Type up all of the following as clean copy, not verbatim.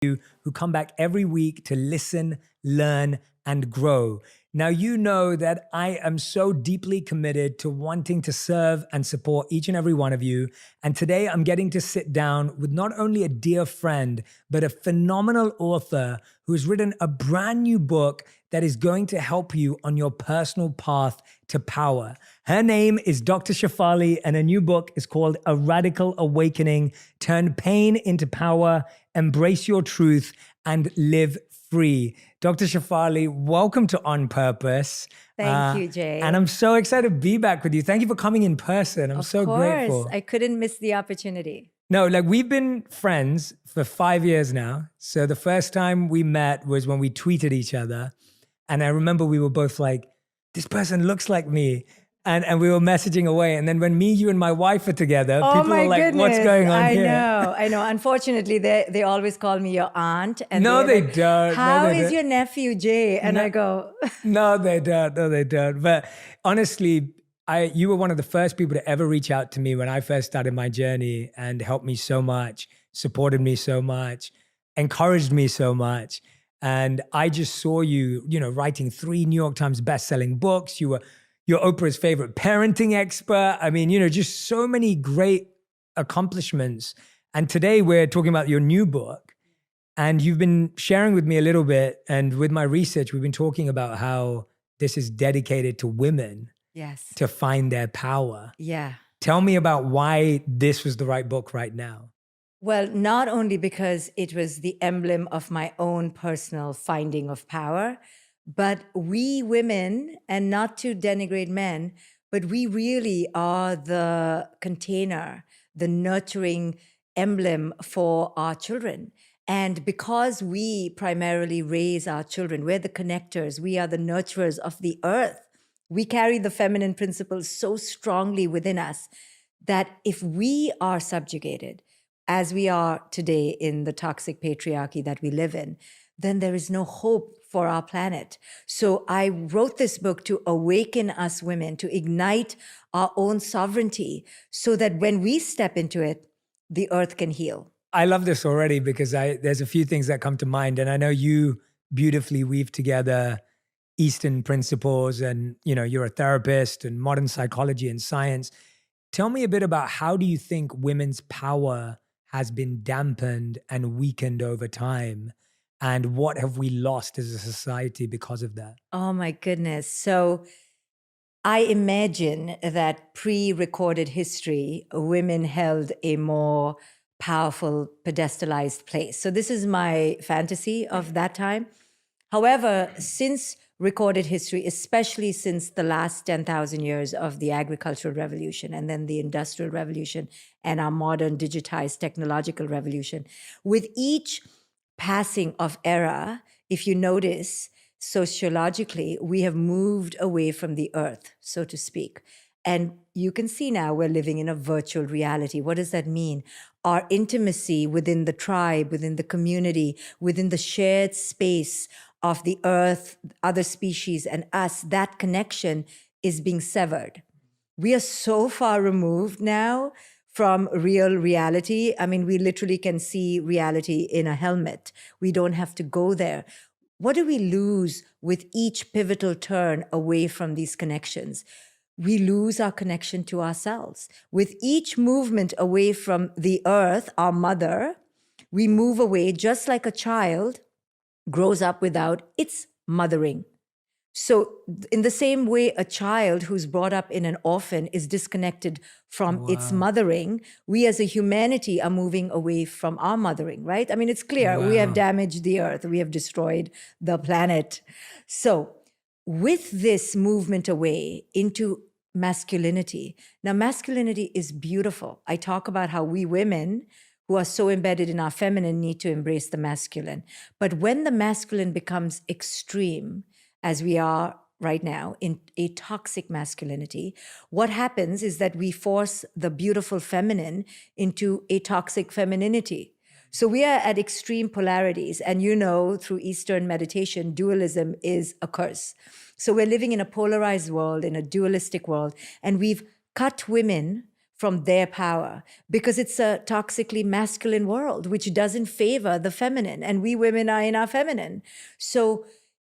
you who come back every week to listen, learn, and grow. Now, you know that I am so deeply committed to wanting to serve and support each and every one of you. And today I'm getting to sit down with not only a dear friend, but a phenomenal author who has written a brand new book that is going to help you on your personal path to power. Her name is Dr. Shefali, and her new book is called A Radical Awakening: Turn Pain into Power, Embrace Your Truth, and Live Free. Dr. Shefali, welcome to On Purpose. Thank you, Jay. And I'm so excited to be back with you. Thank you for coming in person. I'm so grateful. I couldn't miss the opportunity. No, like we've been friends for 5 years now. So the first time we met was when we tweeted each other. And I remember we were both like, this person looks like me. And we were messaging away. And then when me, you, and my wife are together, people were like, what's going on here? I know. Unfortunately, they always call me your aunt. And No, they like, don't. How No, they is don't. your nephew, Jay? And I go, No, they don't. No, they don't. But honestly, you were one of the first people to ever reach out to me when I first started my journey and helped me so much, supported me so much, encouraged me so much. And I just saw you, writing 3 New York Times best-selling books. You're Oprah's favorite parenting expert. I mean, just so many great accomplishments. And today we're talking about your new book. And you've been sharing with me a little bit. And with my research, we've been talking about how this is dedicated to women. yes. To find their power. Yeah. Tell me about why this was the right book right now. Well, not only because it was the emblem of my own personal finding of power, but we women, and not to denigrate men, but we really are the container, the nurturing emblem for our children. And because we primarily raise our children, we're the connectors, we are the nurturers of the earth. We carry the feminine principles so strongly within us that if we are subjugated, as we are today in the toxic patriarchy that we live in, then there is no hope for our planet. So I wrote this book to awaken us women, to ignite our own sovereignty, so that when we step into it, the earth can heal. I love this already because there's a few things that come to mind. And I know you beautifully weave together Eastern principles and, you're a therapist and modern psychology and science. Tell me a bit about how do you think women's power has been dampened and weakened over time? And what have we lost as a society because of that? Oh my goodness. So I imagine that pre-recorded history, women held a more powerful pedestalized place. So this is my fantasy of that time. However, since recorded history, especially since the last 10,000 years of the agricultural revolution and then the industrial revolution and our modern digitized technological revolution, with each passing of era, if you notice, sociologically, we have moved away from the earth, so to speak. And you can see now we're living in a virtual reality. What does that mean? Our intimacy within the tribe, within the community, within the shared space of the earth, other species, and us, that connection is being severed. We are so far removed now from real reality. I mean, we literally can see reality in a helmet. We don't have to go there. What do we lose with each pivotal turn away from these connections? We lose our connection to ourselves. With each movement away from the earth, our mother, we move away just like a child grows up without its mothering. So in the same way, a child who's brought up in an orphan is disconnected from its mothering, we as a humanity are moving away from our mothering, right? I mean, it's clear. We have damaged the earth. We have destroyed the planet. So with this movement away into masculinity, now masculinity is beautiful. I talk about how we women who are so embedded in our feminine need to embrace the masculine. But when the masculine becomes extreme, as we are right now in a toxic masculinity, what happens is that we force the beautiful feminine into a toxic femininity. So we are at extreme polarities. And through Eastern meditation, dualism is a curse. So we're living in a polarized world, in a dualistic world, and we've cut women from their power, because it's a toxically masculine world, which doesn't favor the feminine. And we women are in our feminine. So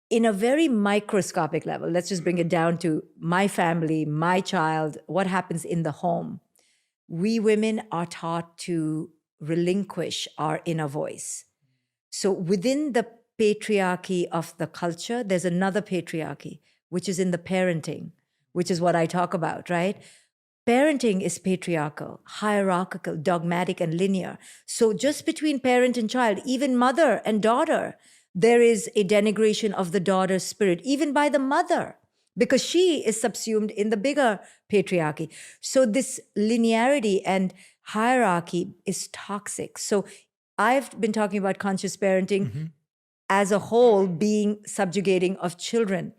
in a very microscopic level, let's just bring it down to my family, my child, what happens in the home. We women are taught to relinquish our inner voice. So within the patriarchy of the culture, there's another patriarchy, which is in the parenting, which is what I talk about, right? Parenting is patriarchal, hierarchical, dogmatic, and linear. So just between parent and child, even mother and daughter, there is a denigration of the daughter's spirit, even by the mother, because she is subsumed in the bigger patriarchy. So this linearity and hierarchy is toxic. So I've been talking about conscious parenting as a whole being subjugating of children.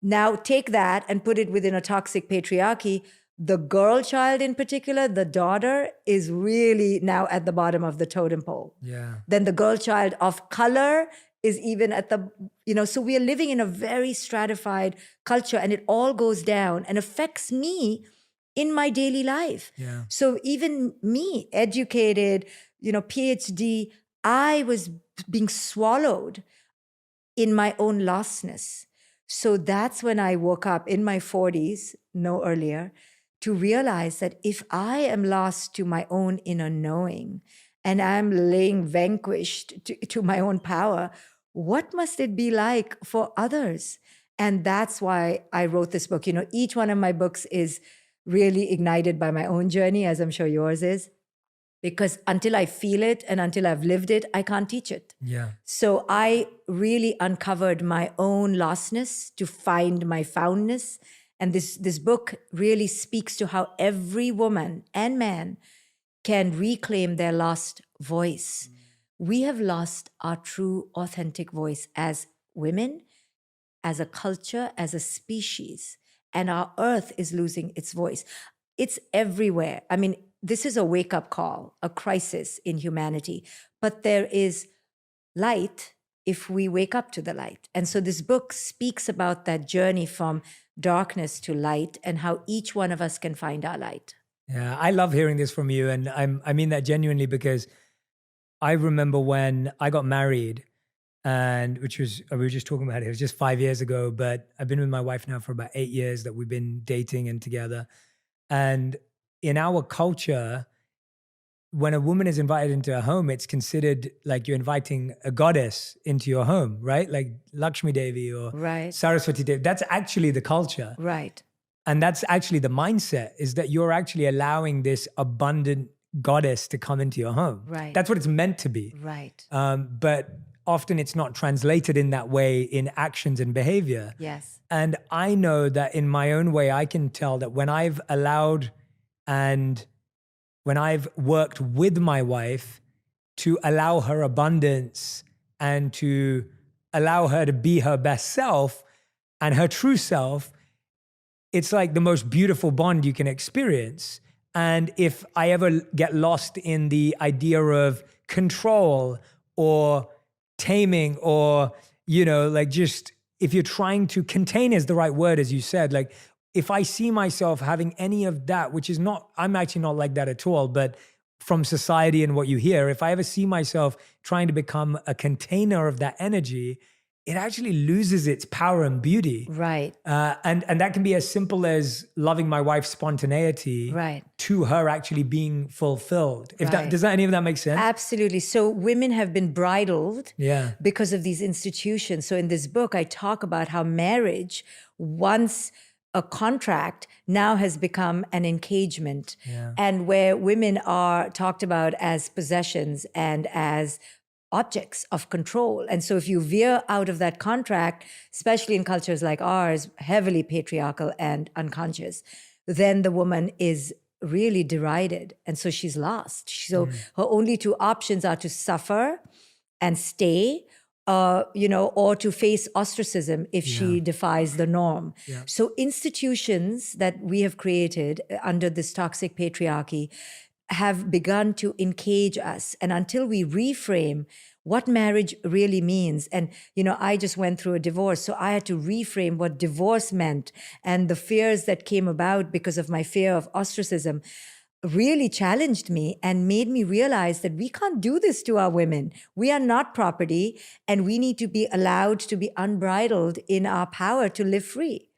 Now take that and put it within a toxic patriarchy. The girl child in particular, the daughter, is really now at the bottom of the totem pole. Yeah. Then the girl child of color is even at the, so we are living in a very stratified culture, and it all goes down and affects me in my daily life. Yeah. So even me, educated, PhD, I was being swallowed in my own lostness. So that's when I woke up in my 40s, no earlier, to realize that if I am lost to my own inner knowing and I'm laying vanquished to my own power, what must it be like for others? And that's why I wrote this book. Each one of my books is really ignited by my own journey, as I'm sure yours is, because until I feel it and until I've lived it, I can't teach it. Yeah. So I really uncovered my own lostness to find my foundness. And this book really speaks to how every woman and man can reclaim their lost voice. We have lost our true, authentic voice as women, as a culture, as a species, and our earth is losing its voice. It's everywhere. I mean, this is a wake-up call, a crisis in humanity, but there is light if we wake up to the light. And so this book speaks about that journey from darkness to light and how each one of us can find our light. Yeah, I love hearing this from you. And I mean that genuinely, because I remember when I got married, and which was, we were just talking about it was just 5 years ago, but I've been with my wife now for about 8 years that we've been dating and together. And in our culture, when a woman is invited into a home, it's considered like you're inviting a goddess into your home, right? Like Lakshmi Devi or Right. Saraswati Devi. That's actually the culture. Right. And that's actually the mindset, is that you're actually allowing this abundant goddess to come into your home. Right. That's what it's meant to be. Right. But often it's not translated in that way in actions and behavior. Yes. And I know that in my own way, I can tell that when I've allowed and when I've worked with my wife to allow her abundance and to allow her to be her best self and her true self, it's like the most beautiful bond you can experience. And if I ever get lost in the idea of control or taming or, like just if you're trying to contain is the right word, as you said, like if I see myself having any of that, which is not, I'm actually not like that at all, but from society and what you hear, if I ever see myself trying to become a container of that energy, it actually loses its power and beauty. Right. And that can be as simple as loving my wife's spontaneity Right. to her actually being fulfilled. If Right. does that any of that make sense? Absolutely. So women have been bridled Yeah. because of these institutions. So in this book, I talk about how marriage, once a contract, now has become an engagement. Yeah. And where women are talked about as possessions and as objects of control. And so if you veer out of that contract, especially in cultures like ours, heavily patriarchal and unconscious, then the woman is really derided. And so she's lost. So her only two options are to suffer and stay, or to face ostracism if she defies the norm. Yeah. So institutions that we have created under this toxic patriarchy have begun to encage us. And until we reframe what marriage really means, and, I just went through a divorce, so I had to reframe what divorce meant and the fears that came about because of my fear of ostracism. really challenged me and made me realize that we can't do this to our women. We are not property, and we need to be allowed to be unbridled in our power to live free.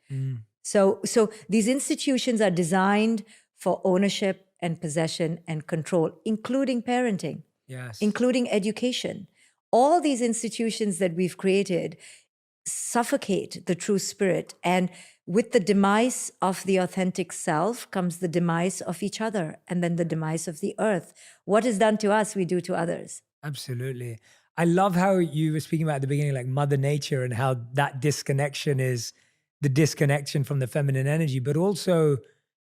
So these institutions are designed for ownership and possession and control, including parenting, Yes. including education. All these institutions that we've created suffocate the true spirit. And with the demise of the authentic self comes the demise of each other, and then the demise of the earth. What is done to us, we do to others. Absolutely. I love how you were speaking about at the beginning, like Mother Nature, and how that disconnection is the disconnection from the feminine energy. But also,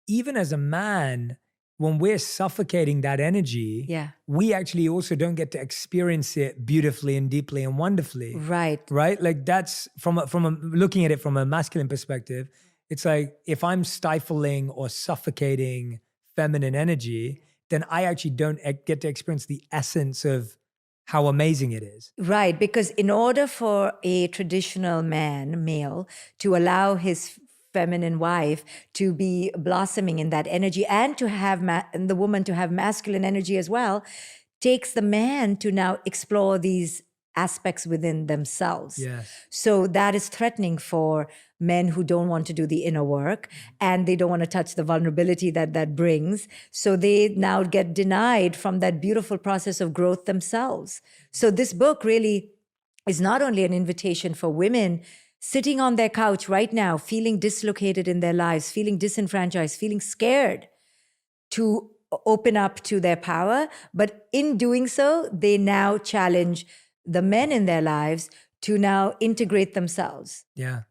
even as a man, when we're suffocating that energy, Yeah. we actually also don't get to experience it beautifully and deeply and wonderfully. Right. Right? Like that's from looking at it from a masculine perspective. It's like if I'm stifling or suffocating feminine energy, then I actually don't get to experience the essence of how amazing it is. Right, because in order for a traditional male, to allow his feminine wife to be blossoming in that energy, and to have and the woman to have masculine energy as well, takes the man to now explore these aspects within themselves. Yes. So that is threatening for men who don't want to do the inner work, and they don't want to touch the vulnerability that brings. So they now get denied from that beautiful process of growth themselves. So this book really is not only an invitation for women sitting on their couch right now, feeling dislocated in their lives, feeling disenfranchised, feeling scared to open up to their power. But in doing so, they now challenge the men in their lives to now integrate themselves. Yeah.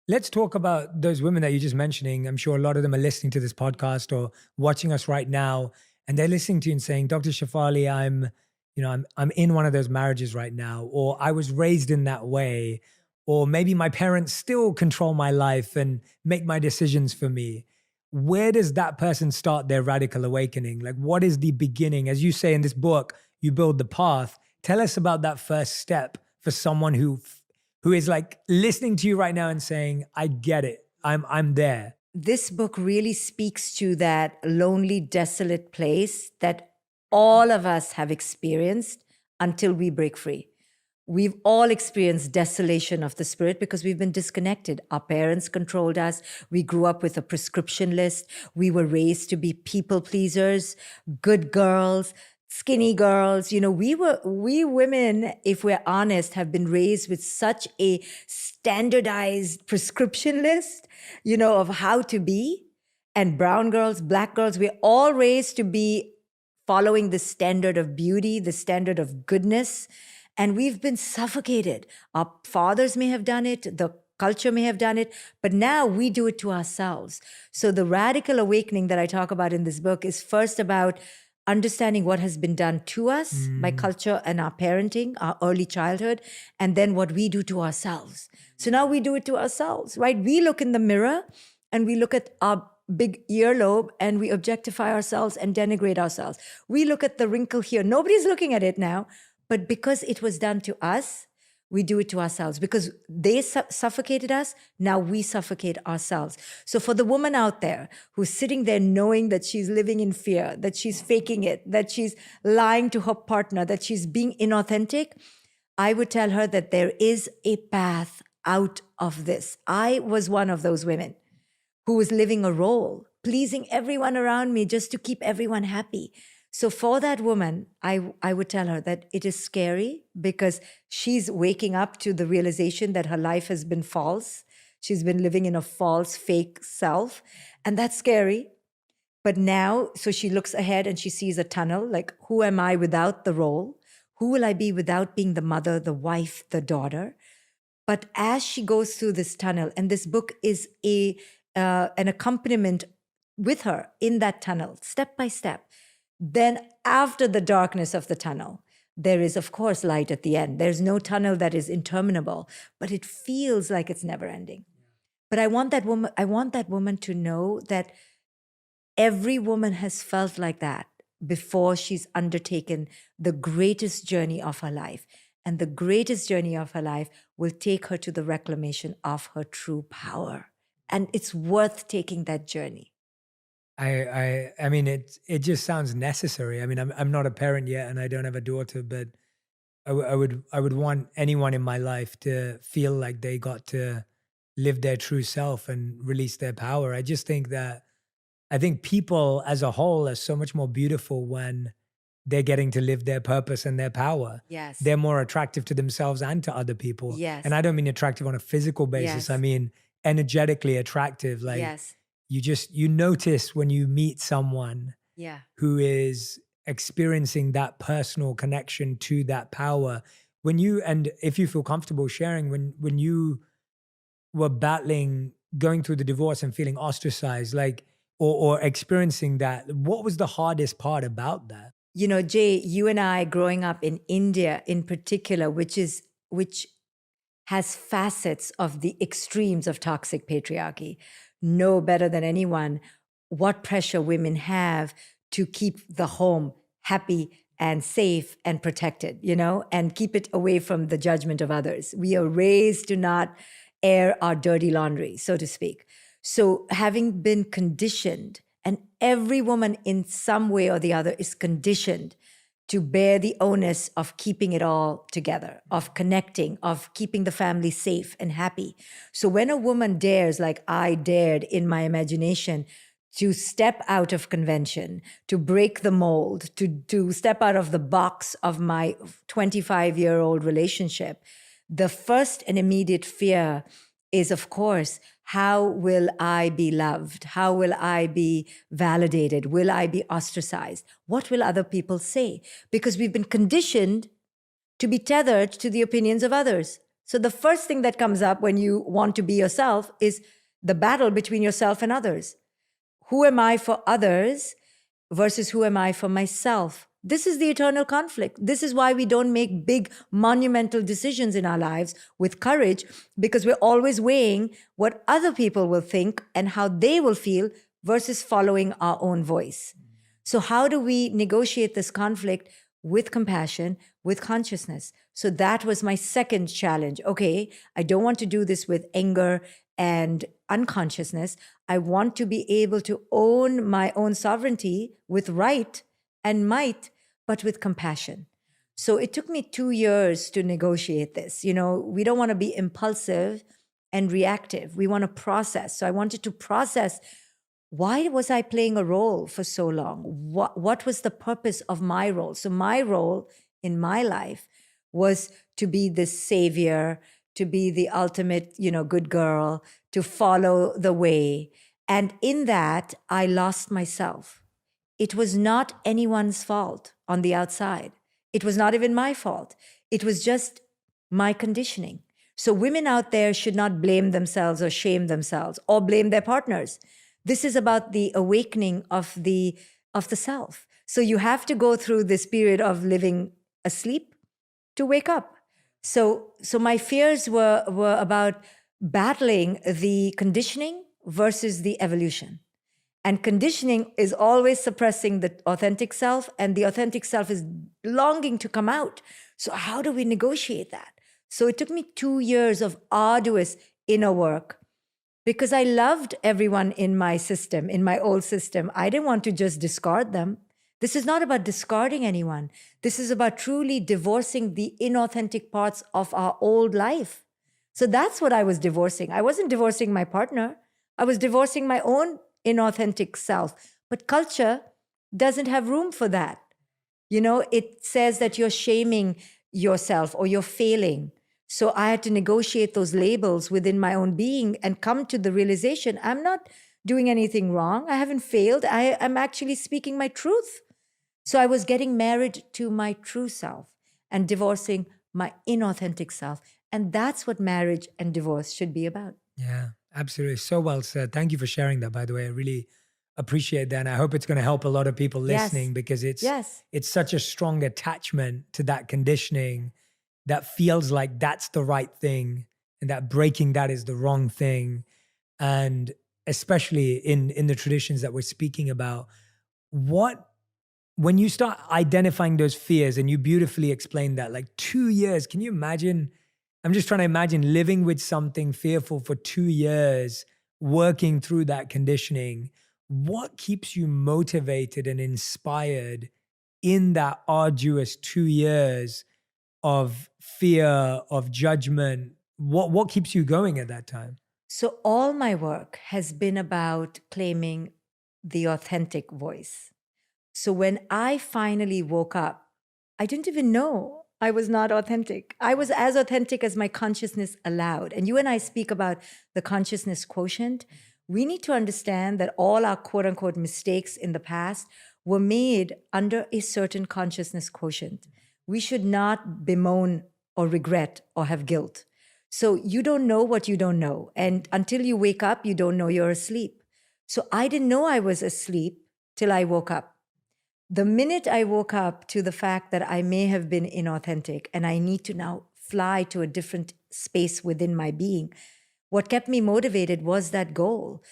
Let's talk about those women that you're just mentioning. I'm sure a lot of them are listening to this podcast or watching us right now, and they're listening to you and saying, Dr. Shefali, I'm in one of those marriages right now, or I was raised in that way, or maybe my parents still control my life and make my decisions for me. Where does that person start their radical awakening? Like, what is the beginning? As you say in this book, you build the path. Tell us about that first step for someone who is like listening to you right now and saying, I get it. I'm there. This book really speaks to that lonely, desolate place that all of us have experienced until we break free. We've all experienced desolation of the spirit because we've been disconnected. Our parents controlled us. We grew up with a prescription list. We were raised to be people pleasers, good girls, skinny girls. We women, if we're honest, have been raised with such a standardized prescription list, of how to be. And brown girls, black girls, we're all raised to be following the standard of beauty, the standard of goodness. And we've been suffocated. Our fathers may have done it, the culture may have done it, but now we do it to ourselves. So the radical awakening that I talk about in this book is first about understanding what has been done to us by culture and our parenting, our early childhood, and then what we do to ourselves. So now we do it to ourselves, right? We look in the mirror and we look at our big earlobe and we objectify ourselves and denigrate ourselves. We look at the wrinkle here. Nobody's looking at it now. But because it was done to us, we do it to ourselves. Because they suffocated us, now we suffocate ourselves. So for the woman out there who's sitting there knowing that she's living in fear, that she's faking it, that she's lying to her partner, that she's being inauthentic, I would tell her that there is a path out of this. I was one of those women who was living a role, pleasing everyone around me just to keep everyone happy. So for that woman, I would tell her that it is scary because she's waking up to the realization that her life has been false. She's been living in a false, fake self. And that's scary. But now, so she looks ahead and she sees a tunnel, like, who am I without the role? Who will I be without being the mother, the wife, the daughter? But as she goes through this tunnel, and this book is an accompaniment with her in that tunnel, step by step, then after the darkness of the tunnel, there is, of course, light at the end. There's no tunnel that is interminable, but it feels like it's never ending. But I want that woman to know that every woman has felt like that before she's undertaken the greatest journey of her life. And the greatest journey of her life will take her to the reclamation of her true power. And it's worth taking that journey. I mean, it just sounds necessary. I mean, I'm not a parent yet, and I don't have a daughter, but I would want anyone in my life to feel like they got to live their true self and release their power. I think people as a whole are so much more beautiful when they're getting to live their purpose and their power. Yes. They're more attractive to themselves and to other people. Yes. And I don't mean attractive on a physical basis. Yes. I mean energetically attractive. Like Yes. you notice when you meet someone Yeah. who is experiencing that personal connection to that power. And if you feel comfortable sharing, when you were battling, going through the divorce and feeling ostracized, like, or experiencing that, what was the hardest part about that? You know, Jay, you and I growing up in India in particular, which has facets of the extremes of toxic patriarchy, know better than anyone what pressure women have to keep the home happy and safe and protected, you know, and keep it away from the judgment of others. We are raised to not air our dirty laundry, so to speak. So, having been conditioned, and every woman in some way or the other is conditioned to bear the onus of keeping it all together, of connecting, of keeping the family safe and happy. So when a woman dares, like I dared in my imagination, to step out of convention, to break the mold, to step out of the box of my 25-year-old relationship, the first and immediate fear is, of course, how will I be loved? How will I be validated? Will I be ostracized? What will other people say? Because we've been conditioned to be tethered to the opinions of others. So the first thing that comes up when you want to be yourself is the battle between yourself and others. Who am I for others versus who am I for myself? This is the eternal conflict. This is why we don't make big, monumental decisions in our lives with courage, because we're always weighing what other people will think and how they will feel versus following our own voice. So, how do we negotiate this conflict with compassion, with consciousness? So, that was my second challenge. Okay, I don't want to do this with anger and unconsciousness. I want to be able to own my own sovereignty with right and might, but with compassion. So it took me 2 years to negotiate this. You know, we don't want to be impulsive and reactive. We want to process. So I wanted to process, why was I playing a role for so long? What was the purpose of my role? So my role in my life was to be the savior, to be the ultimate, you know, good girl, to follow the way. And in that, I lost myself. It was not anyone's fault on the outside. It was not even my fault. It was just my conditioning. So women out there should not blame themselves or shame themselves or blame their partners. This is about the awakening of the self. So you have to go through this period of living asleep to wake up. So my fears were about battling the conditioning versus the evolution. And conditioning is always suppressing the authentic self, and the authentic self is longing to come out. So how do we negotiate that? So it took me 2 years of arduous inner work, because I loved everyone in my system, in my old system. I didn't want to just discard them. This is not about discarding anyone. This is about truly divorcing the inauthentic parts of our old life. So that's what I was divorcing. I wasn't divorcing my partner. I was divorcing my own inauthentic self. But culture doesn't have room for that. You know, it says that you're shaming yourself or you're failing. So I had to negotiate those labels within my own being and come to the realization, I'm not doing anything wrong. I haven't failed. I'm actually speaking my truth. So I was getting married to my true self and divorcing my inauthentic self. And that's what marriage and divorce should be about. Yeah, absolutely. So well said. Thank you for sharing that, by the way. I really appreciate that. And I hope it's going to help a lot of people listening, Yes. because Yes. it's such a strong attachment to that conditioning that feels like that's the right thing and that breaking that is the wrong thing. And especially in the traditions that we're speaking about, when you start identifying those fears, and you beautifully explained that, like 2 years, can you imagine? I'm just trying to imagine living with something fearful for 2 years, working through that conditioning. what keeps you motivated and inspired in that arduous 2 years of fear, of judgment? What keeps you going at that time? So all my work has been about claiming the authentic voice. So when I finally woke up, I didn't even know I was not authentic. I was as authentic as my consciousness allowed. And you and I speak about the consciousness quotient. We need to understand that all our quote unquote mistakes in the past were made under a certain consciousness quotient. We should not bemoan or regret or have guilt. So you don't know what you don't know. And until you wake up, you don't know you're asleep. So I didn't know I was asleep till I woke up. The minute I woke up to the fact that I may have been inauthentic and I need to now fly to a different space within my being, what kept me motivated was that goal.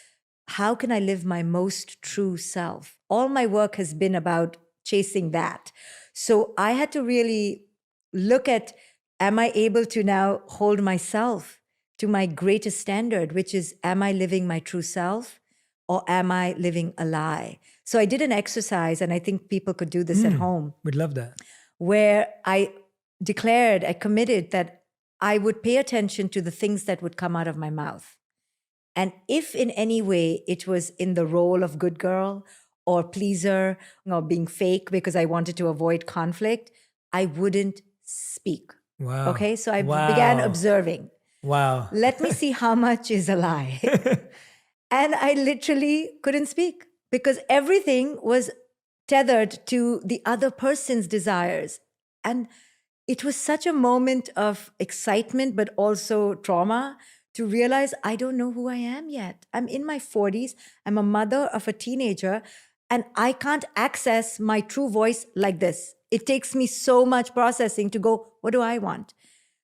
How can I live my most true self? All my work has been about chasing that. So I had to really look at, am I able to now hold myself to my greatest standard, which is, am I living my true self or am I living a lie? So I did an exercise, and I think people could do this at home, We'd love that. where I committed that I would pay attention to the things that would come out of my mouth. And if in any way it was in the role of good girl or pleaser or being fake because I wanted to avoid conflict, I wouldn't speak. Wow. Okay, so I Wow. began observing. Wow. Let me see how much is a lie. And I literally couldn't speak because everything was tethered to the other person's desires. And it was such a moment of excitement, but also trauma to realize I don't know who I am yet. I'm in my 40s. I'm a mother of a teenager, and I can't access my true voice like this. It takes me so much processing to go, what do I want?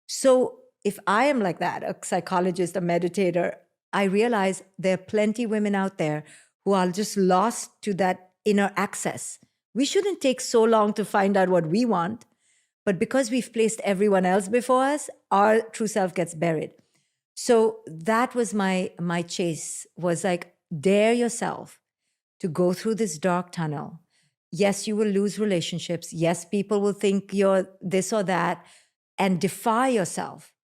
So if I am like that, a psychologist, a meditator, I realize there are plenty women out there who are just lost to that inner access. We shouldn't take so long to find out what we want, but because we've placed everyone else before us, our true self gets buried. So that was my chase, was like, dare yourself to go through this dark tunnel. Yes, you will lose relationships. Yes, people will think you're this or that, and defy yourself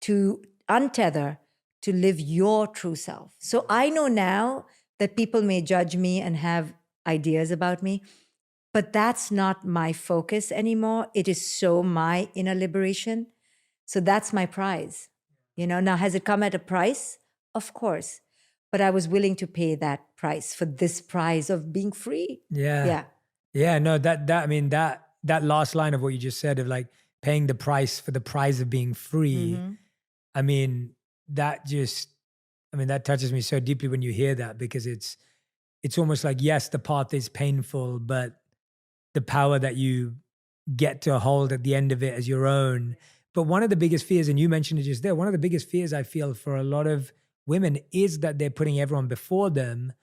to untether, to live your true self. So I know now that people may judge me and have ideas about me, but that's not my focus anymore. It is so my inner liberation. So that's my prize. Now, has it come at a price? Of course. But I was willing to pay that price for this prize of being free. Yeah. No, that last line of what you just said of like paying the price for the prize of being free. Mm-hmm. I mean, that touches me so deeply when you hear that, because it's almost like, yes, the path is painful, but the power that you get to hold at the end of it as your own. But one of the biggest fears, and you mentioned it just there, one of the biggest fears I feel for a lot of women is that they're putting everyone before them.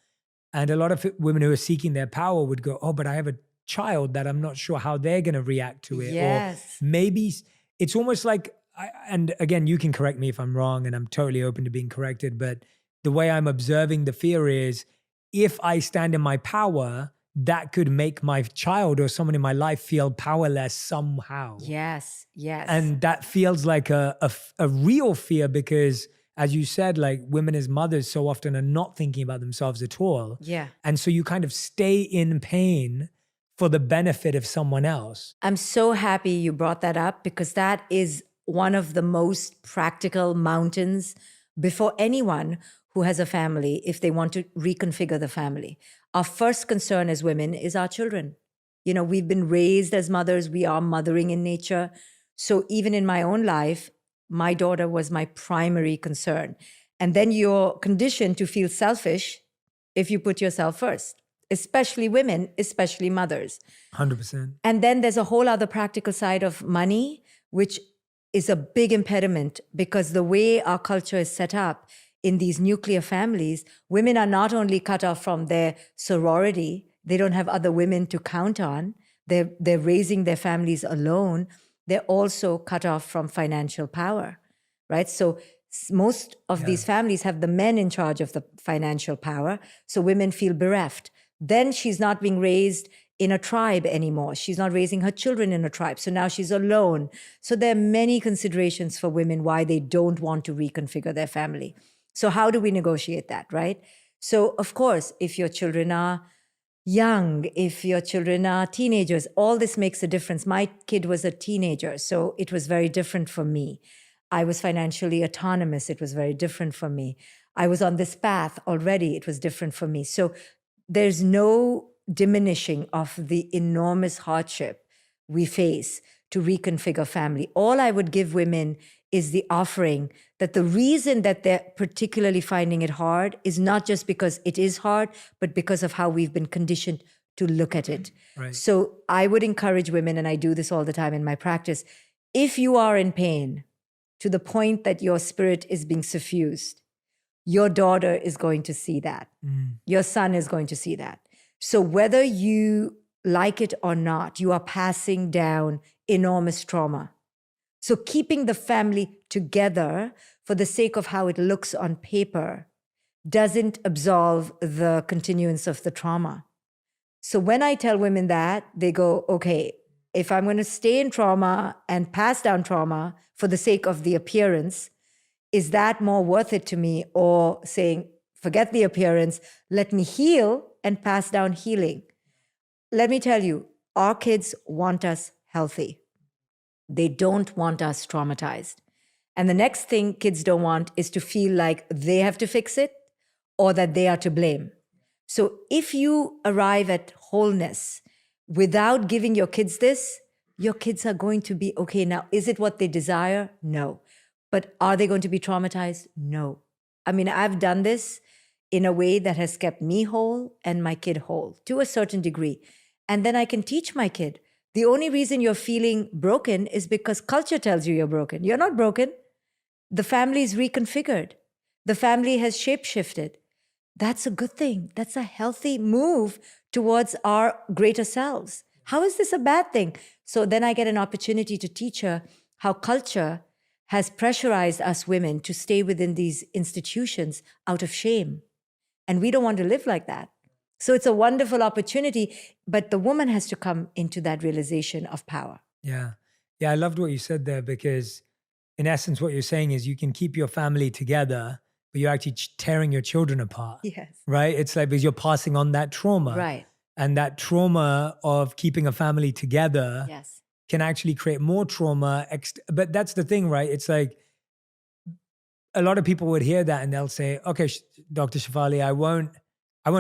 And a lot of women who are seeking their power would go, oh, but I have a child that I'm not sure how they're going to react to it. Yes. Or maybe it's almost like, and again, you can correct me if I'm wrong, and I'm totally open to being corrected, but the way I'm observing the fear is, if I stand in my power, that could make my child or someone in my life feel powerless somehow. Yes. And that feels like a real fear, because as you said, like, women as mothers so often are not thinking about themselves at all. Yeah. And so you kind of stay in pain for the benefit of someone else. I'm so happy you brought that up, because that is one of the most practical mountains before anyone who has a family, if they want to reconfigure the family. Our first concern as women is our children. We've been raised as mothers. We are mothering in nature. So even in my own life, my daughter was my primary concern. And then you're conditioned to feel selfish if you put yourself first, especially women, especially mothers. 100%. And then there's a whole other practical side of money, which is a big impediment, because the way our culture is set up in these nuclear families, women are not only cut off from their sorority, they don't have other women to count on. They're raising their families alone. They're also cut off from financial power, right? So Most of these families have the men in charge of the financial power, so women feel bereft. Then she's not being raised in a tribe anymore. She's not raising her children in a tribe. So now she's alone. So there are many considerations for women why they don't want to reconfigure their family. So how do we negotiate that, right? So of course, if your children are young, if your children are teenagers, all this makes a difference. My kid was a teenager, so it was very different for me. I was financially autonomous. It was very different for me. I was on this path already. It was different for me. So there's no diminishing of the enormous hardship we face to reconfigure family. All I would give women is the offering that the reason that they're particularly finding it hard is not just because it is hard, but because of how we've been conditioned to look at it. Right. So I would encourage women, and I do this all the time in my practice, if you are in pain to the point that your spirit is being suffused, your daughter is going to see that. Your son is going to see that. So whether you like it or not, you are passing down enormous trauma. So keeping the family together for the sake of how it looks on paper doesn't absolve the continuance of the trauma. So when I tell women that, they go, okay, if I'm going to stay in trauma and pass down trauma for the sake of the appearance, is that more worth it to me? Or saying, forget the appearance, let me heal and pass down healing. Let me tell you, our kids want us healthy. They don't want us traumatized. And the next thing kids don't want is to feel like they have to fix it or that they are to blame. So if you arrive at wholeness without giving your kids this, your kids are going to be okay. Now, is it what they desire? No. But are they going to be traumatized? No. I mean, I've done this in a way that has kept me whole and my kid whole to a certain degree. And then I can teach my kid. The only reason you're feeling broken is because culture tells you you're broken. You're not broken. The family is reconfigured. The family has shape-shifted. That's a good thing. That's a healthy move towards our greater selves. How is this a bad thing? So then I get an opportunity to teach her how culture has pressurized us women to stay within these institutions out of shame. And we don't want to live like that. So it's a wonderful opportunity, but the woman has to come into that realization of power. Yeah. Yeah, I loved what you said there, because in essence, what you're saying is you can keep your family together, but you're actually tearing your children apart. Yes. Right? It's like because you're passing on that trauma. Right. And that trauma of keeping a family together Yes. can actually create more trauma. But that's the thing, right? It's like a lot of people would hear that and they'll say, okay, Dr. Shefali, I won't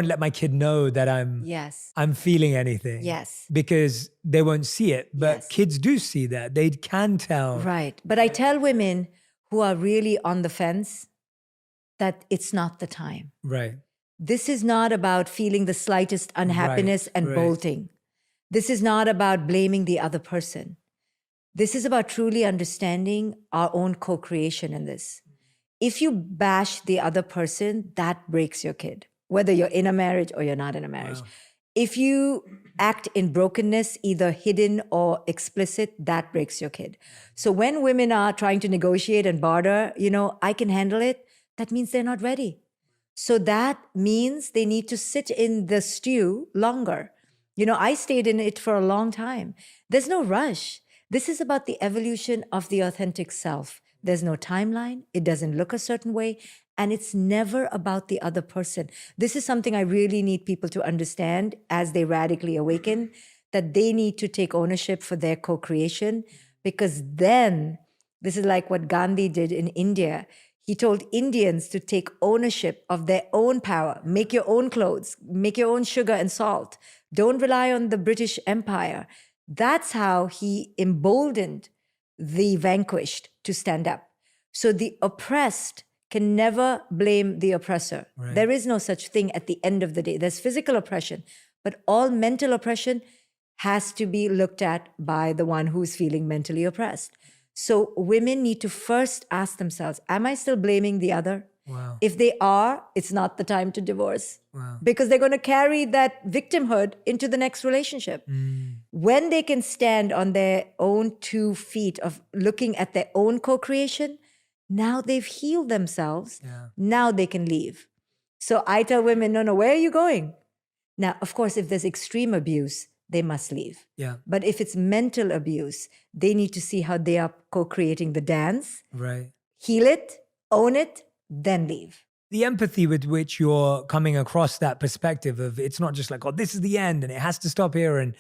let my kid know that I'm feeling anything. Yes. Because they won't see it. But Yes. kids do see that. They can tell. Right. But I tell women who are really on the fence that it's not the time. Right. This is not about feeling the slightest unhappiness and bolting. This is not about blaming the other person. This is about truly understanding our own co-creation in this. If you bash the other person, that breaks your kid, whether you're in a marriage or you're not in a marriage. Wow. If you act in brokenness, either hidden or explicit, that breaks your kid. So when women are trying to negotiate and barter, I can handle it, that means they're not ready. So that means they need to sit in the stew longer. I stayed in it for a long time. There's no rush. This is about the evolution of the authentic self. There's no timeline. It doesn't look a certain way. And it's never about the other person. This is something I really need people to understand as they radically awaken, that they need to take ownership for their co-creation, because then this is like what Gandhi did in India. He told Indians to take ownership of their own power, make your own clothes, make your own sugar and salt. Don't rely on the British Empire. That's how he emboldened the vanquished to stand up. So the oppressed can never blame the oppressor. Right. There is no such thing at the end of the day. There's physical oppression, but all mental oppression has to be looked at by the one who's feeling mentally oppressed. So women need to first ask themselves, am I still blaming the other? Wow. If they are, it's not the time to divorce. Wow. Because they're going to carry that victimhood into the next relationship. When they can stand on their own 2 feet of looking at their own co-creation, Now they've healed themselves. Yeah. Now they can leave. So I tell women, no, where are you going? Now, of course, if there's extreme abuse, they must leave. Yeah. But if it's mental abuse, they need to see how they are co-creating the dance, Right. heal it, own it, then leave. The empathy with which you're coming across that perspective of it's not just like, oh, this is the end and it has to stop here. And,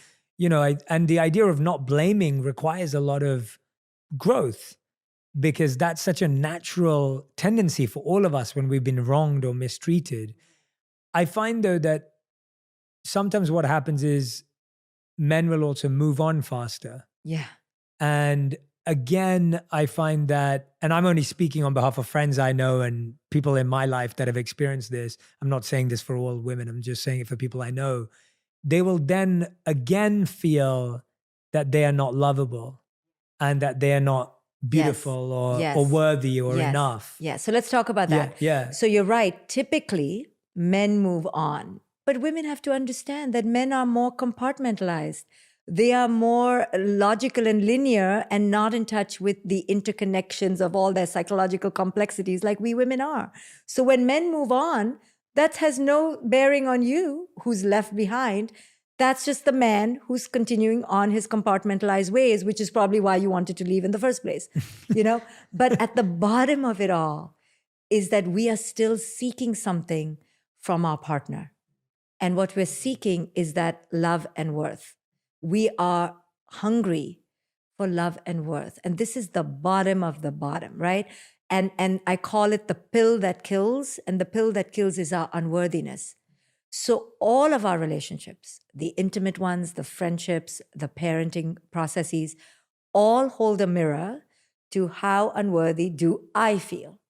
and the idea of not blaming requires a lot of growth, because that's such a natural tendency for all of us when we've been wronged or mistreated. I find, though, that sometimes what happens is men will also move on faster. Yeah. And again, I find that, and I'm only speaking on behalf of friends I know and people in my life that have experienced this. I'm not saying this for all women. I'm just saying it for people I know. They will then again feel that they are not lovable and that they are not beautiful or worthy or enough. Yeah. So let's talk about that. Yeah. So you're right. Typically, men move on. But women have to understand that men are more compartmentalized. They are more logical and linear and not in touch with the interconnections of all their psychological complexities like we women are. So when men move on, that has no bearing on you who's left behind. That's just the man who's continuing on his compartmentalized ways, which is probably why you wanted to leave in the first place, But at the bottom of it all is that we are still seeking something from our partner. And what we're seeking is that love and worth. We are hungry for love and worth. And this is the bottom of the bottom, right? And I call it the pill that kills. And the pill that kills is our unworthiness. So all of our relationships, the intimate ones, the friendships, the parenting processes, all hold a mirror to how unworthy do I feel.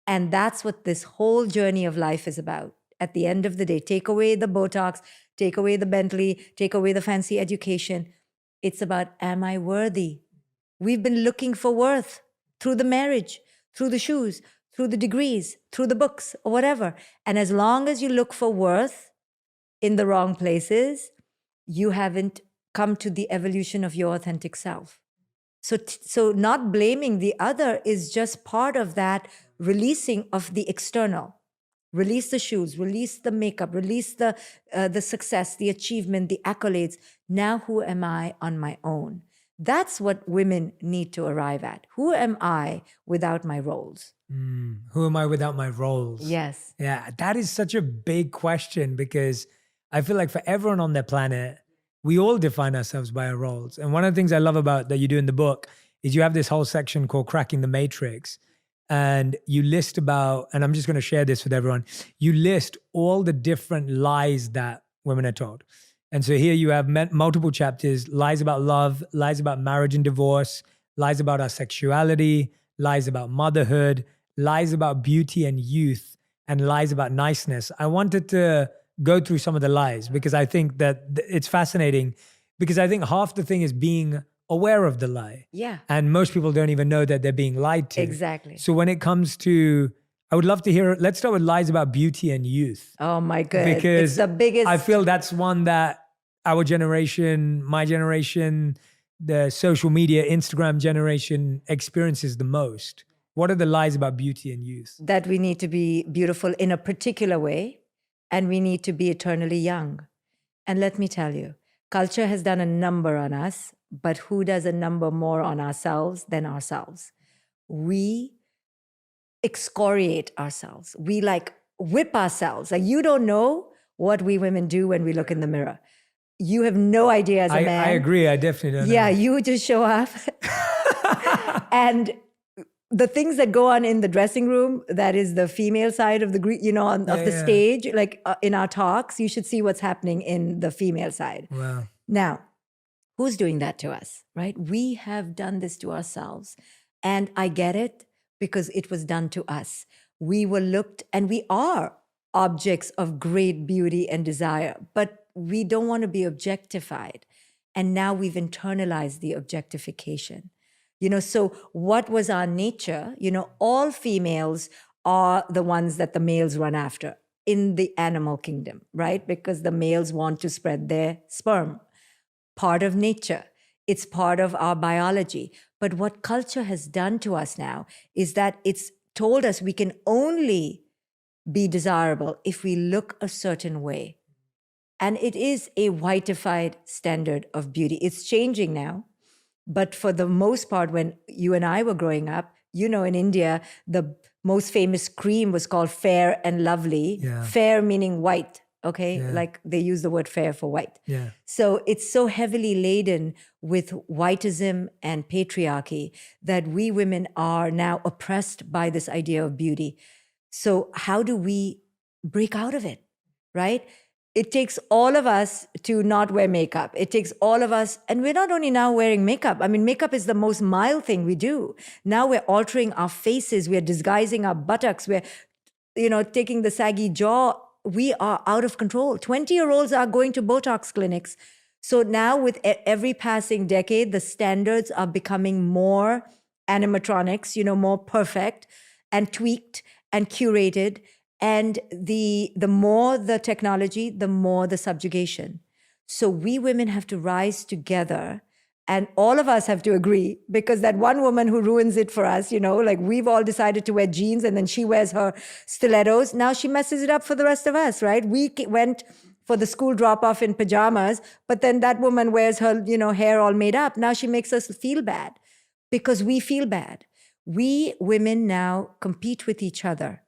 And that's what this whole journey of life is about. At the end of the day, take away the Botox, take away the Bentley, take away the fancy education. It's about, am I worthy? We've been looking for worth through the marriage, through the shoes, through the degrees, through the books, or whatever. And as long as you look for worth in the wrong places, you haven't come to the evolution of your authentic self. So not blaming the other is just part of that releasing of the external. Release the shoes, release the makeup, release the success, the achievement, the accolades. Now, who am I on my own? That's what women need to arrive at. Who am I without my roles? Who am I without my roles? Yes. Yeah, that is such a big question, because I feel like for everyone on their planet, we all define ourselves by our roles. And one of the things I love about that you do in the book is you have this whole section called Cracking the Matrix. And you list about, and I'm just going to share this with everyone, you list all the different lies that women are told. And so here you have multiple chapters: lies about love, lies about marriage and divorce, lies about our sexuality, lies about motherhood, lies about beauty and youth, and lies about niceness. I wanted to go through some of the lies because I think that it's fascinating, because I think half the thing is being aware of the lie. Yeah. And most people don't even know that they're being lied to. Exactly. So when it comes to, I would love to hear, let's start with lies about beauty and youth. Oh my goodness. Because it's the biggest. I feel that's one that our generation, my generation, the social media, Instagram generation experiences the most. What are the lies about beauty and youth? That we need to be beautiful in a particular way, and we need to be eternally young. And let me tell you, culture has done a number on us, but who does a number more on ourselves than ourselves? We excoriate ourselves. We whip ourselves. Like, you don't know what we women do when we look in the mirror. You have no idea as a man. I agree. I definitely don't know. Yeah, you just show up. And the things that go on in the dressing room, that is the female side of the stage, in our talks, you should see what's happening in the female side. Wow. Now, who's doing that to us, right? We have done this to ourselves. And I get it, because it was done to us. We were looked, and we are objects of great beauty and desire, but we don't want to be objectified. And now we've internalized the objectification. So what was our nature? All females are the ones that the males run after in the animal kingdom, right? Because the males want to spread their sperm. Part of nature. It's part of our biology. But what culture has done to us now is that it's told us we can only be desirable if we look a certain way. And it is a whiteified standard of beauty. It's changing now. But for the most part, when you and I were growing up, you know, in India, the most famous cream was called Fair and Lovely. Yeah. Fair meaning white, okay? Yeah. Like they use the word fair for white. Yeah. So it's so heavily laden with whiteism and patriarchy that we women are now oppressed by this idea of beauty. So how do we break out of it, right? It takes all of us to not wear makeup. It takes all of us, and we're not only now wearing makeup. I mean, makeup is the most mild thing we do. Now we're altering our faces. We're disguising our buttocks. We're, taking the saggy jaw. We are out of control. 20-year-olds are going to Botox clinics. So now with every passing decade, the standards are becoming more animatronics, more perfect and tweaked and curated. And the more the technology, the more the subjugation. So we women have to rise together, and all of us have to agree, because that one woman who ruins it for us, like we've all decided to wear jeans and then she wears her stilettos. Now she messes it up for the rest of us, right? We went for the school drop-off in pajamas, but then that woman wears her, hair all made up. Now she makes us feel bad because we feel bad. We women now compete with each other.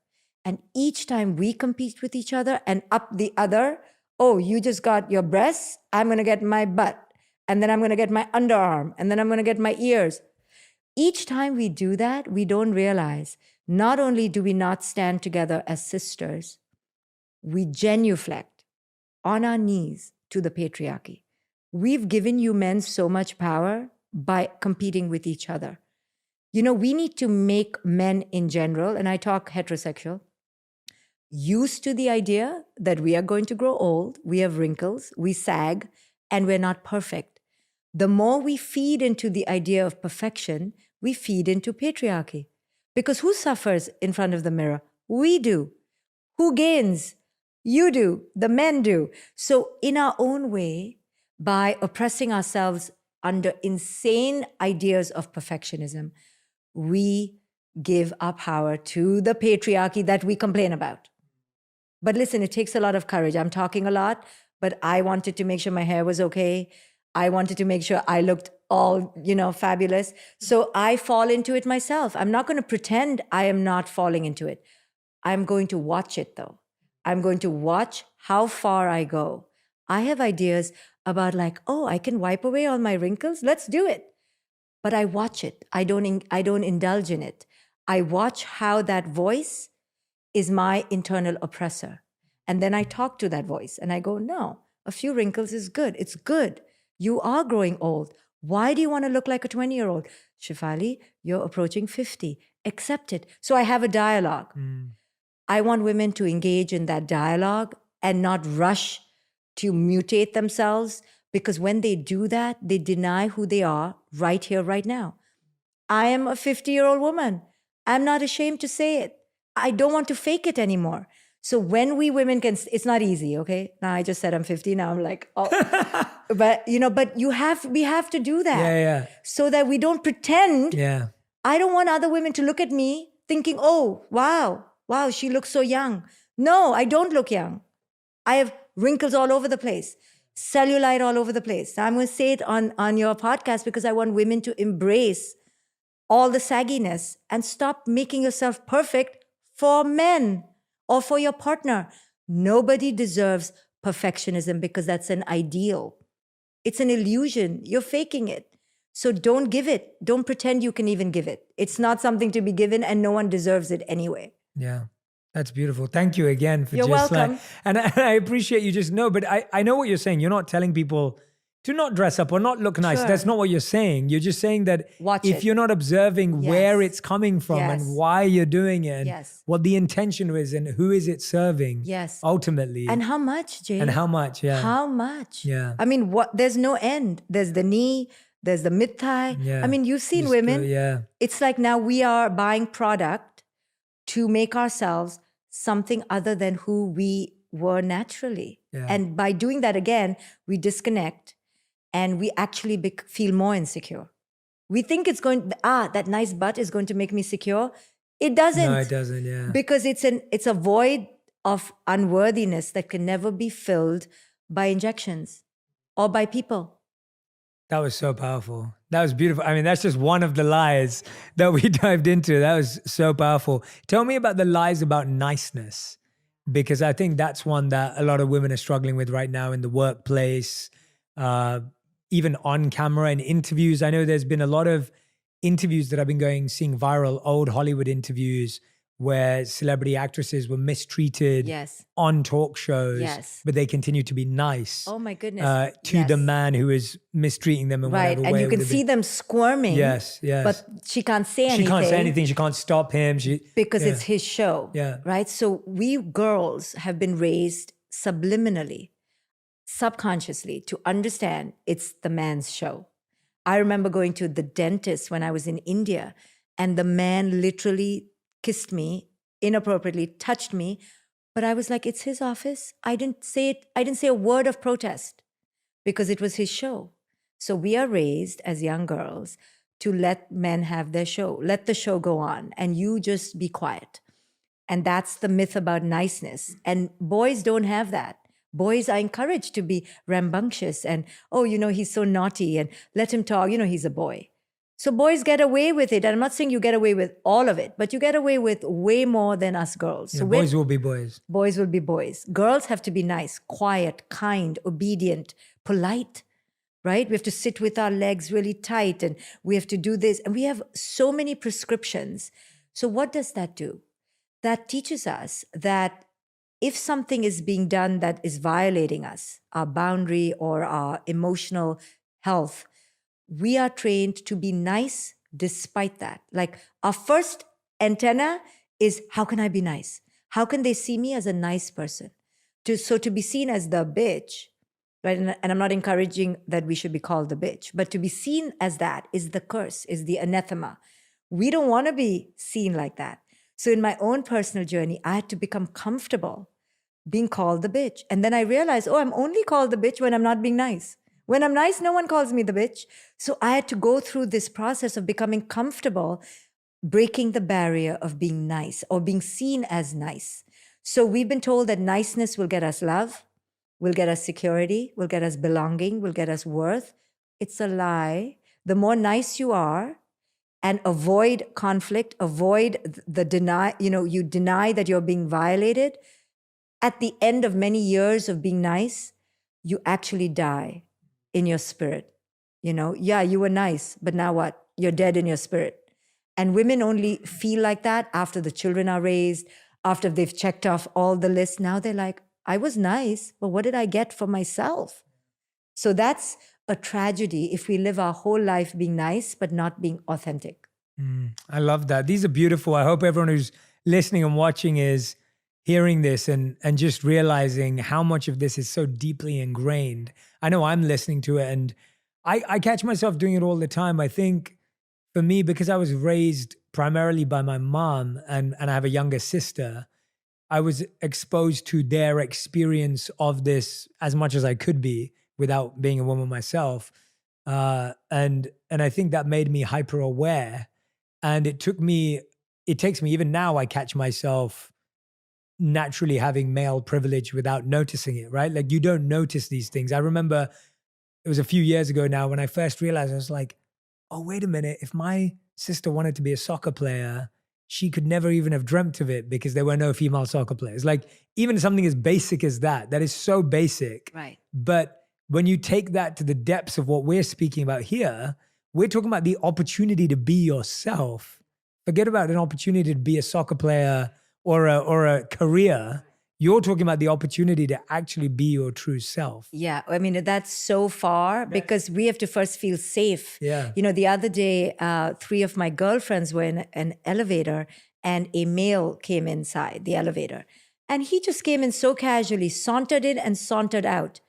And each time we compete with each other and up the other, oh, you just got your breasts, I'm going to get my butt. And then I'm going to get my underarm. And then I'm going to get my ears. Each time we do that, we don't realize, not only do we not stand together as sisters, we genuflect on our knees to the patriarchy. We've given you men so much power by competing with each other. We need to make men in general, and I talk heterosexual, used to the idea that we are going to grow old, we have wrinkles, we sag, and we're not perfect. The more we feed into the idea of perfection, we feed into patriarchy. Because who suffers in front of the mirror? We do. Who gains? You do. The men do. So in our own way, by oppressing ourselves under insane ideas of perfectionism, we give our power to the patriarchy that we complain about. But listen, it takes a lot of courage. I'm talking a lot, but I wanted to make sure my hair was okay. I wanted to make sure I looked all, fabulous. So I fall into it myself. I'm not going to pretend I am not falling into it. I'm going to watch it though. I'm going to watch how far I go. I have ideas about I can wipe away all my wrinkles. Let's do it. But I watch it. I don't indulge in it. I watch how that voice is my internal oppressor. And then I talk to that voice and I go, no, a few wrinkles is good. It's good. You are growing old. Why do you want to look like a 20-year-old? Shefali, you're approaching 50. Accept it. So I have a dialogue. I want women to engage in that dialogue and not rush to mutate themselves, because when they do that, they deny who they are right here, right now. I am a 50-year-old woman. I'm not ashamed to say it. I don't want to fake it anymore. So when we women can, it's not easy, okay? Now I just said I'm 50, now I'm like, oh. but we have to do that. Yeah. So that we don't pretend. Yeah. I don't want other women to look at me thinking, oh, wow, she looks so young. No, I don't look young. I have wrinkles all over the place, cellulite all over the place. Now I'm going to say it on your podcast because I want women to embrace all the sagginess and stop making yourself perfect for men or for your partner. Nobody deserves perfectionism because that's an ideal. It's an illusion. You're faking it. So don't give it. Don't pretend you can even give it. It's not something to be given, and no one deserves it anyway. Yeah. That's beautiful. Thank you again for You're just welcome. and I appreciate you just know, but I know what you're saying. You're not telling people to not dress up or not look nice. Sure. That's not what you're saying. You're just saying that if you're not observing where it's coming from and why you're doing it and what the intention is and who is it serving ultimately. And how much, Jay? And how much, How much? Yeah. I mean, there's no end. There's the knee, there's the mid-thigh. Yeah. I mean, you've seen women. It's like now we are buying product to make ourselves something other than who we were naturally. Yeah. And by doing that again, we disconnect and we actually feel more insecure. We think it's that nice butt is going to make me secure. It doesn't. No, it doesn't. Yeah. Because it's a void of unworthiness that can never be filled by injections or by people. That was so powerful. That was beautiful. I mean, that's just one of the lies that we dived into. That was so powerful. Tell me about the lies about niceness, because I think that's one that a lot of women are struggling with right now in the workplace, even on camera in interviews. I know there's been a lot of interviews that I've been seeing viral, old Hollywood interviews where celebrity actresses were mistreated on talk shows, but they continue to be nice. Oh my goodness. To the man who is mistreating them in whatever way. And you can see them squirming. Yes. But she can't say anything. She can't say anything. She can't stop him. Because it's his show. Yeah. Right? So we girls have been raised subliminally, subconsciously, to understand it's the man's show. I remember going to the dentist when I was in India, and the man literally kissed me inappropriately, touched me, but I was like, it's his office. I didn't say it. I didn't say a word of protest because it was his show. So we are raised as young girls to let men have their show, let the show go on, and you just be quiet. And that's the myth about niceness. And boys don't have that. Boys are encouraged to be rambunctious and, he's so naughty and let him talk. He's a boy. So boys get away with it. And I'm not saying you get away with all of it, but you get away with way more than us girls. Yeah, so boys will be boys. Boys will be boys. Girls have to be nice, quiet, kind, obedient, polite, right? We have to sit with our legs really tight and we have to do this. And we have so many prescriptions. So what does that do? That teaches us that if something is being done that is violating us, our boundary or our emotional health, we are trained to be nice despite that. Like our first antenna is, how can I be nice? How can they see me as a nice person? So to be seen as the bitch, right? And I'm not encouraging that we should be called the bitch, but to be seen as that is the curse, is the anathema. We don't want to be seen like that. So in my own personal journey, I had to become comfortable being called the bitch. And then I realized, I'm only called the bitch when I'm not being nice. When I'm nice, no one calls me the bitch. So I had to go through this process of becoming comfortable, breaking the barrier of being nice or being seen as nice. So we've been told that niceness will get us love, will get us security, will get us belonging, will get us worth. It's a lie. The more nice you are and avoid conflict, avoid the you deny that you're being violated. At the end of many years of being nice, you actually die in your spirit. You were nice, but now what? You're dead in your spirit. And women only feel like that after the children are raised, after they've checked off all the lists. Now they're like, I was nice, but what did I get for myself? So that's a tragedy if we live our whole life being nice, but not being authentic. I love that. These are beautiful. I hope everyone who's listening and watching is hearing this and just realizing how much of this is so deeply ingrained. I know I'm listening to it and I catch myself doing it all the time. I think for me, because I was raised primarily by my mom and I have a younger sister, I was exposed to their experience of this as much as I could be without being a woman myself. And I think that made me hyper aware. And it takes me, even now, I catch myself naturally having male privilege without noticing it, right? Like you don't notice these things. I remember it was a few years ago now when I first realized, I was like, oh, wait a minute. If my sister wanted to be a soccer player, she could never even have dreamt of it because there were no female soccer players. Like even something as basic as that is so basic. Right. But when you take that to the depths of what we're speaking about here, we're talking about the opportunity to be yourself. Forget about an opportunity to be a soccer player or a career. You're talking about the opportunity to actually be your true self. Yeah, I mean, that's so far because we have to first feel safe. Yeah. The other day, 3 of my girlfriends were in an elevator and a male came inside the elevator. And he just came in so casually, sauntered in and sauntered out.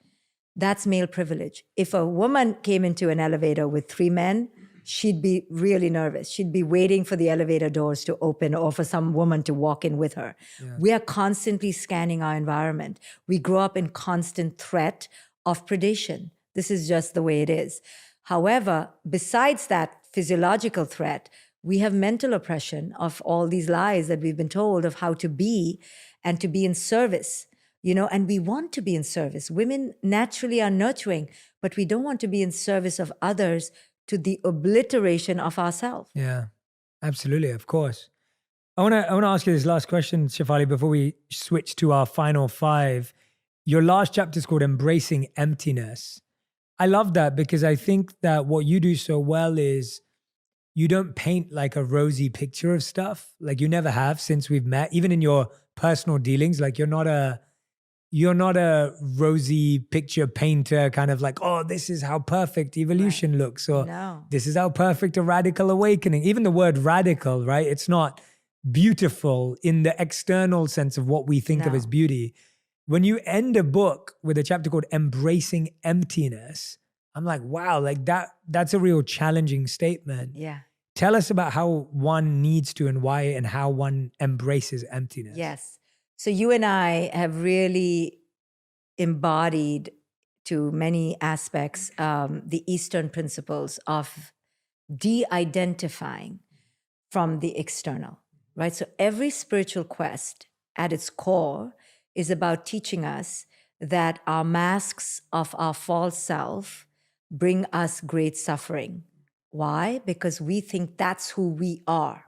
That's male privilege. If a woman came into an elevator with 3 men, she'd be really nervous. She'd be waiting for the elevator doors to open or for some woman to walk in with her. Yeah. We are constantly scanning our environment. We grow up in constant threat of predation. This is just the way it is. However, besides that physiological threat, we have mental oppression of all these lies that we've been told of how to be and to be in service, and we want to be in service. Women naturally are nurturing, but we don't want to be in service of others to the obliteration of ourselves. Yeah, absolutely. Of course. I want to ask you this last question, Shefali, before we switch to our final 5. Your last chapter is called Embracing Emptiness. I love that because I think that what you do so well is you don't paint like a rosy picture of stuff. Like you never have since we've met, even in your personal dealings. Like you're not a rosy picture painter, kind of like, oh, this is how perfect evolution looks, or No. this is how perfect a radical awakening. Even the word radical, right? It's not beautiful in the external sense of what we think of as beauty. When you end a book with a chapter called Embracing Emptiness, I'm like, wow, like that's a real challenging statement. Yeah. Tell us about how one needs to and why, and how one embraces emptiness. Yes. So you and I have really embodied to many aspects the Eastern principles of de-identifying from the external, right? So every spiritual quest at its core is about teaching us that our masks of our false self bring us great suffering. Why? Because we think that's who we are.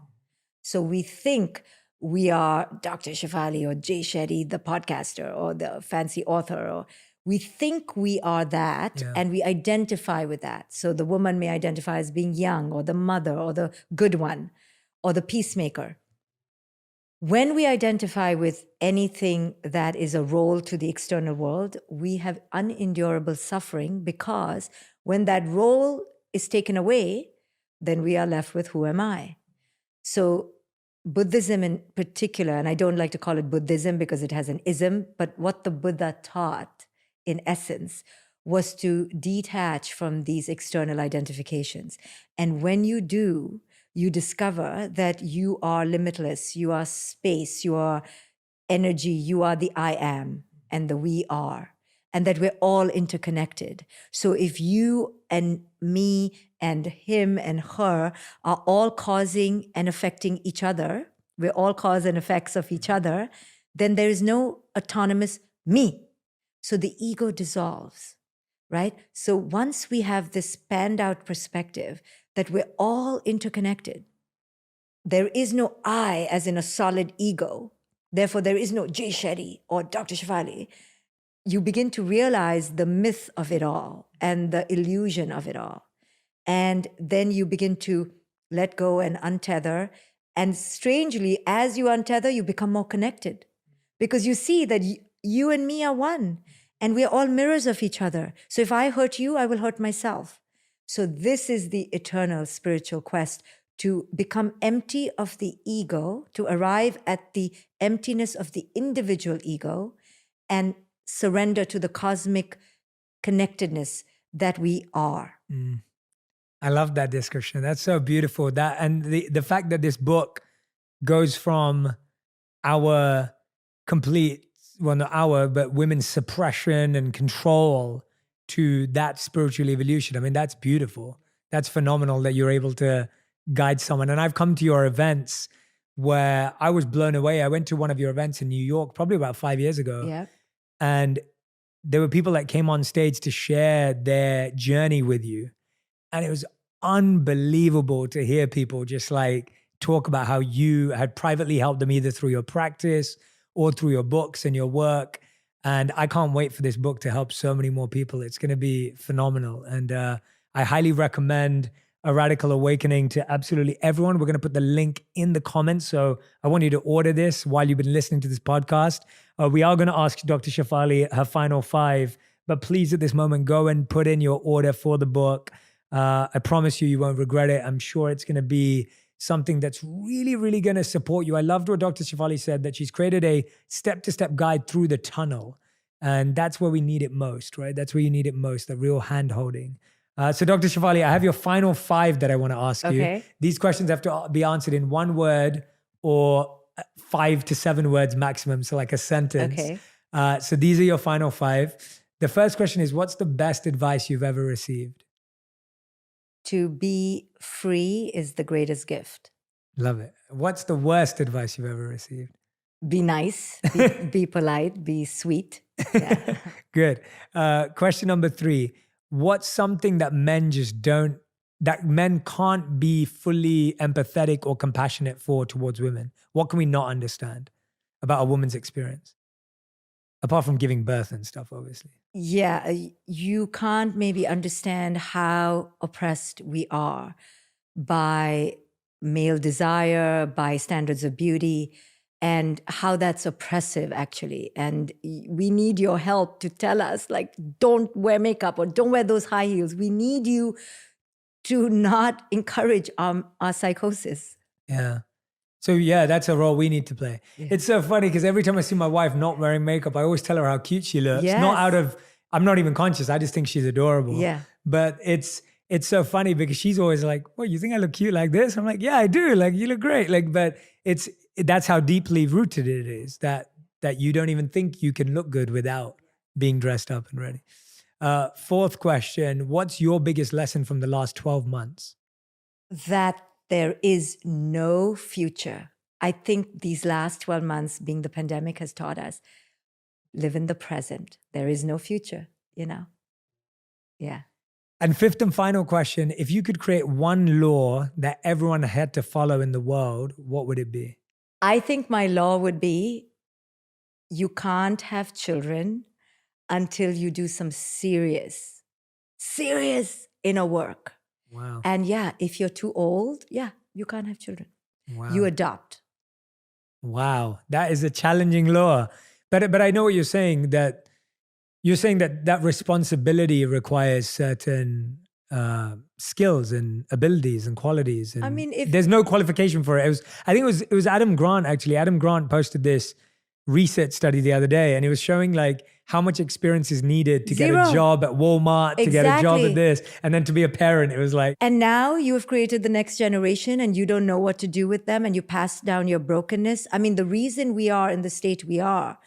So we think we are Dr. Shefali or Jay Shetty, the podcaster or the fancy author, or we think we are that, and we identify with that. So the woman may identify as being young, or the mother, or the good one, or the peacemaker. When we identify with anything that is a role to the external world, we have unendurable suffering, because when that role is taken away, then we are left with, who am I? So Buddhism in particular, and I don't like to call it Buddhism because it has an ism, but what the Buddha taught in essence was to detach from these external identifications. And when you do, you discover that you are limitless, you are space, you are energy, you are the I am and the we are, and that we're all interconnected. So if you and me and him and her are all causing and affecting each other, we're all cause and effects of each other, then there is no autonomous me. So the ego dissolves, right? So once we have this spanned out perspective that we're all interconnected, there is no I as in a solid ego. Therefore, there is no Jay Shetty or Dr. Shefali. You begin to realize the myth of it all and the illusion of it all. And then you begin to let go and untether. And strangely, as you untether, you become more connected, because you see that you and me are one, and we're all mirrors of each other. So if I hurt you, I will hurt myself. So this is the eternal spiritual quest, to become empty of the ego, to arrive at the emptiness of the individual ego, and surrender to the cosmic connectedness that we are. I love that description. That's so beautiful. That, and the fact that this book goes from our complete, well, not our, but women's suppression and control to that spiritual evolution. I mean, that's beautiful. That's phenomenal that you're able to guide someone. And I've come to your events where I was blown away. I went to one of your events in New York, probably about 5 years ago. Yeah. And there were people that came on stage to share their journey with you. And it was unbelievable to hear people just like talk about how you had privately helped them either through your practice or through your books and your work. And I can't wait for this book to help so many more people. It's going to be phenomenal. And I highly recommend A Radical Awakening to absolutely everyone. We're going to put the link in the comments. So I want you to order this while you've been listening to this podcast. We are going to ask Dr. Shefali her final 5, but please at this moment, go and put in your order for the book. I promise you won't regret it. I'm sure it's going to be something that's really, really going to support you. I loved what Dr. Shefali said, that she's created a step-to-step guide through the tunnel. And that's where we need it most, right? That's where you need it most, the real hand-holding. So Dr. Shefali, I have your final 5 that I want to ask you. These questions have to be answered in 1 word or 5 to 7 words maximum, so like a sentence. So these are your final 5. The first question is, what's the best advice you've ever received? to be free is the greatest gift. Love it. What's the worst advice you've ever received? Be nice, be polite, be sweet. Yeah. Good. Question number 3. What's something that men can't be fully empathetic or compassionate for towards women? What can we not understand about a woman's experience? Apart from giving birth and stuff, obviously. Yeah, you can't maybe understand how oppressed we are by male desire, by standards of beauty, and how that's oppressive, actually. And we need your help to tell us, like, don't wear makeup or don't wear those high heels. We need you to not encourage our psychosis. Yeah. So yeah, that's a role we need to play. Yeah. It's so funny because every time I see my wife not wearing makeup, I always tell her how cute she looks. Yes. Not out of, I'm not even conscious. I just think she's adorable. Yeah. But it's so funny because she's always like, "What, you think I look cute like this?" I'm like, "Yeah, I do. Like, you look great." Like, but that's how deeply rooted it is that you don't even think you can look good without being dressed up and ready. 4th question: what's your biggest lesson from the last 12 months? That there is no future. I think these last 12 months, being the pandemic, has taught us, live in the present. There is no future, Yeah. And 5th and final question: if you could create one law that everyone had to follow in the world, what would it be? I think my law would be, you can't have children until you do some serious inner work. Wow. And if you're too old, you can't have children. Wow. You adopt. Wow. That is a challenging law. But I know what you're saying, that you're saying that responsibility requires certain skills and abilities and qualities. And I mean, there's no qualification for it. I think it was Adam Grant, actually. Adam Grant posted this research study the other day, and it was showing like how much experience is needed to get a job at Walmart, to get a job at this, and then to be a parent. It was like, and now you have created the next generation and you don't know what to do with them, and you pass down your brokenness. I mean, the reason we are in the state we are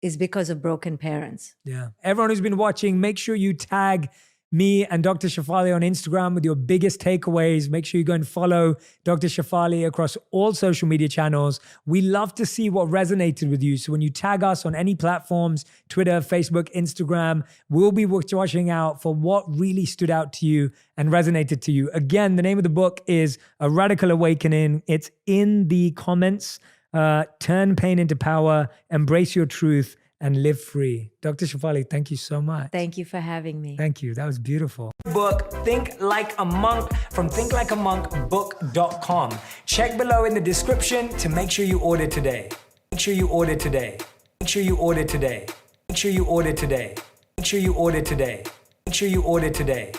is because of broken parents. Yeah. Everyone who's been watching, make sure you tag me and Dr. Shefali on Instagram with your biggest takeaways. Make sure you go and follow Dr. Shefali across all social media channels. We love to see what resonated with you. So when you tag us on any platforms, Twitter, Facebook, Instagram, we'll be watching out for what really stood out to you and resonated to you. Again, the name of the book is A Radical Awakening. It's in the comments. Turn pain into power, embrace your truth, and live free. Dr. Shefali, thank you so much. Thank you for having me. Thank you. That was beautiful. Book Think Like a Monk from thinklikeamonkbook.com. Check below in the description to make sure you order today. Make sure you order today. Make sure you order today. Make sure you order today. Make sure you order today. Make sure you order today.